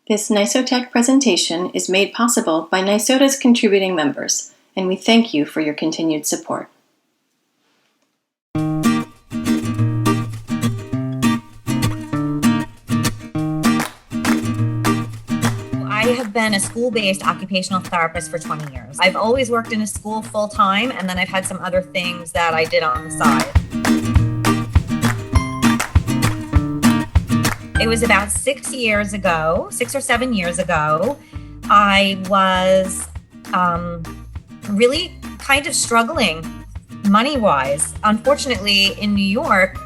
This NYSOTech presentation is made possible by NYSOTA's contributing members, and we thank you for your continued support. I have been a school-based occupational therapist for 20 years. I've always worked in a school full-time, and then I've had some other things that I did on the side. It was about 6 or 7 years ago, I was really kind of struggling money-wise. Unfortunately, in New York,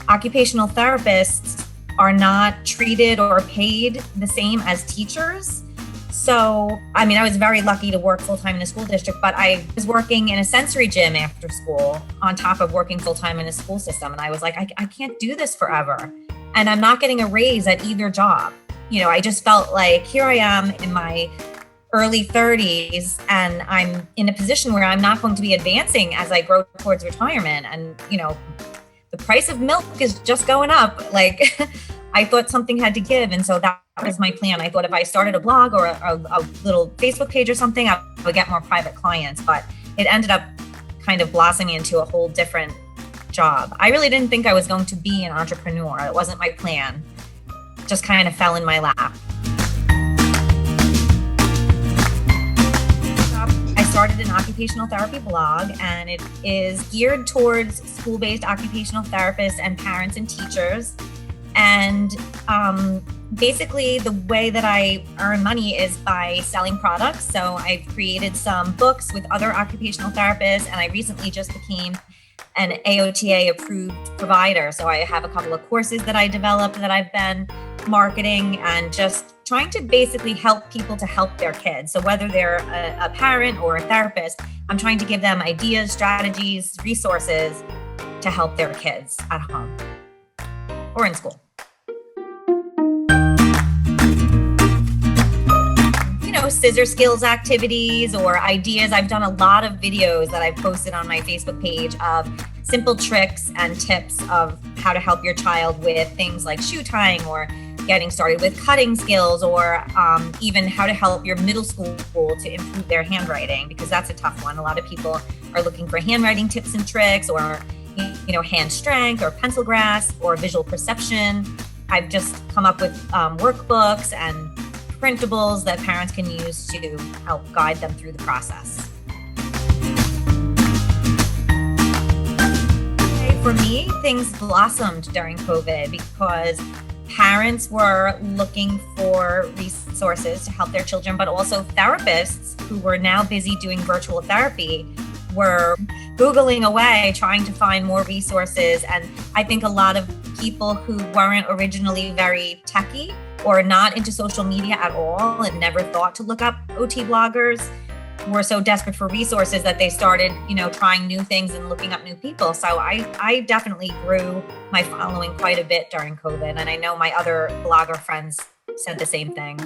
occupational therapists are not treated or paid the same as teachers. So, I was very lucky to work full-time in a school district, but I was working in a sensory gym after school on top of working full-time in a school system. And I was like, I can't do this forever. And I'm not getting a raise at either job. I just felt like here I am in my early 30s and I'm in a position where I'm not going to be advancing as I grow towards retirement. And, the price of milk is just going up. Like I thought something had to give. And so that was my plan. I thought if I started a blog or a little Facebook page or something, I would get more private clients. But it ended up kind of blossoming into a whole different job. I really didn't think I was going to be an entrepreneur. It wasn't my plan. It just kind of fell in my lap. I started an occupational therapy blog, and it is geared towards school-based occupational therapists and parents and teachers. And basically the way that I earn money is by selling products. So I've created some books with other occupational therapists, and I recently just became an AOTA approved provider. So I have a couple of courses that I developed that I've been marketing and just trying to basically help people to help their kids. So whether they're a parent or a therapist, I'm trying to give them ideas, strategies, resources to help their kids at home or in school. Scissor skills activities or ideas. I've done a lot of videos that I've posted on my Facebook page of simple tricks and tips of how to help your child with things like shoe tying or getting started with cutting skills, or even how to help your middle school to improve their handwriting, because that's a tough one. A lot of people are looking for handwriting tips and tricks, or hand strength or pencil grasp or visual perception. I've just come up with workbooks and printables that parents can use to help guide them through the process. For me, things blossomed during COVID because parents were looking for resources to help their children, but also therapists who were now busy doing virtual therapy were Googling away, trying to find more resources. And I think a lot of people who weren't originally very techie or not into social media at all and never thought to look up OT bloggers were so desperate for resources that they started, trying new things and looking up new people. So I definitely grew my following quite a bit during COVID. And I know my other blogger friends said the same thing.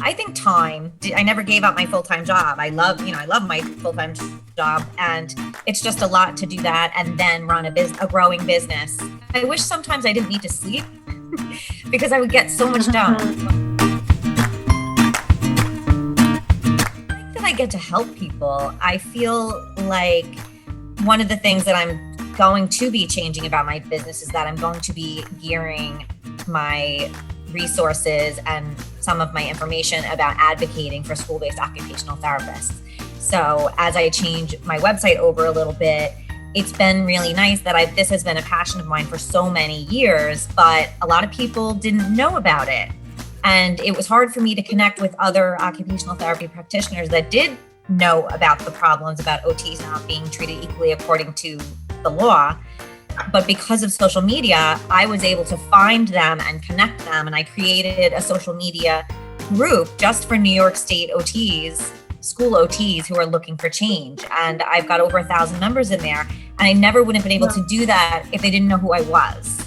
I think time. I never gave up my full-time job. I love my full-time job, and it's just a lot to do that and then run a growing business. I wish sometimes I didn't need to sleep because I would get so much done. I think that I get to help people. I feel like one of the things that I'm going to be changing about my business is that I'm going to be gearing my resources and some of my information about advocating for school-based occupational therapists. So as I change my website over a little bit, it's been really nice that this has been a passion of mine for so many years, but a lot of people didn't know about it. And it was hard for me to connect with other occupational therapy practitioners that did know about the problems about OTs not being treated equally according to the law. But because of social media, I was able to find them and connect them. And I created a social media group just for New York State OTs, school OTs who are looking for change. And I've got over 1,000 members in there. And I never would have been able to do that if they didn't know who I was.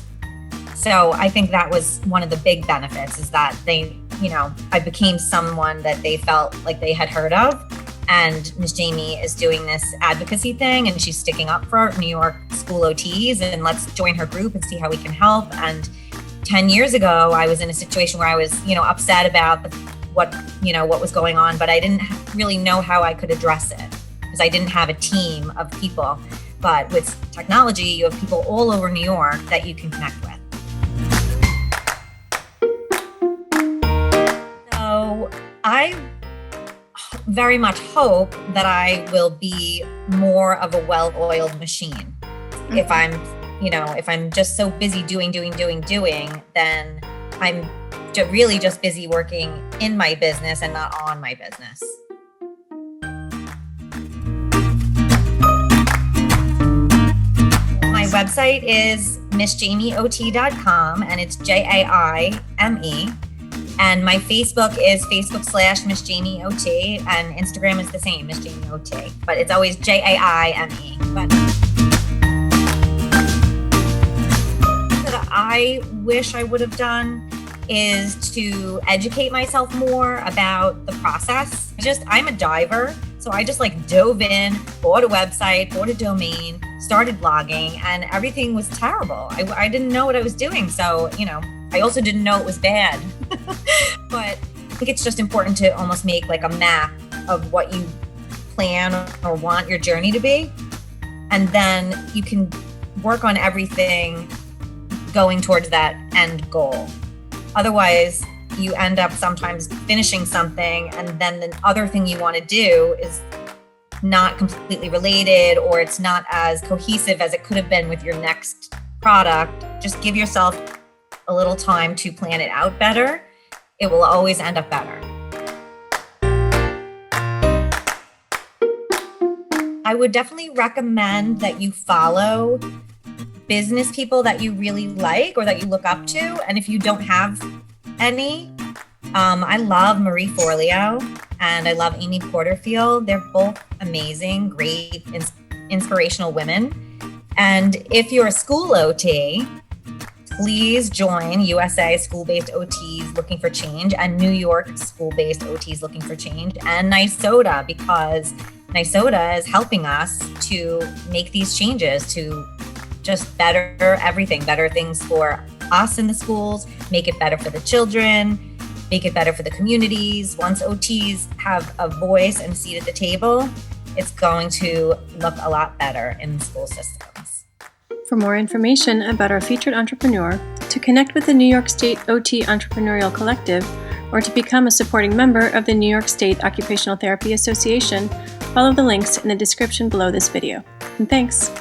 So I think that was one of the big benefits, is that I became someone that they felt like they had heard of. And Ms. Jaime is doing this advocacy thing, and she's sticking up for New York school OTs, and let's join her group and see how we can help. And 10 years ago, I was in a situation where I was, upset about what was going on, but I didn't really know how I could address it because I didn't have a team of people. But with technology, you have people all over New York that you can connect with. So I very much hope that I will be more of a well-oiled machine. Mm-hmm. If I'm just so busy doing, then I'm really just busy working in my business and not on my business. My website is missjamieot.com, and it's JAIME. And my Facebook is Facebook.com/MissJamieOT, and Instagram is the same, MissJamieOT, but it's always JAIME. But what I wish I would have done is to educate myself more about the process. I'm a diver, so I just dove in, bought a website, bought a domain, started blogging, and everything was terrible. I didn't know what I was doing, so I also didn't know it was bad. But I think it's just important to almost make a map of what you plan or want your journey to be, and then you can work on everything going towards that end goal. Otherwise, you end up sometimes finishing something, and then the other thing you want to do is not completely related, or it's not as cohesive as it could have been with your next product. Just give yourself a little time to plan it out better. It will always end up better. I would definitely recommend that you follow business people that you really like or that you look up to. And if you don't have any, I love Marie Forleo and I love Amy Porterfield. They're both amazing, great, inspirational women. And if you're a school OT, please join USA School-Based OTs Looking for Change and New York School-Based OTs Looking for Change and NYSOTA, because NYSOTA is helping us to make these changes to just better everything, better things for us in the schools, make it better for the children, make it better for the communities. Once OTs have a voice and a seat at the table, it's going to look a lot better in the school systems. For more information about our featured entrepreneur, to connect with the New York State OT Entrepreneurial Collective, or to become a supporting member of the New York State Occupational Therapy Association, follow the links in the description below this video. And thanks!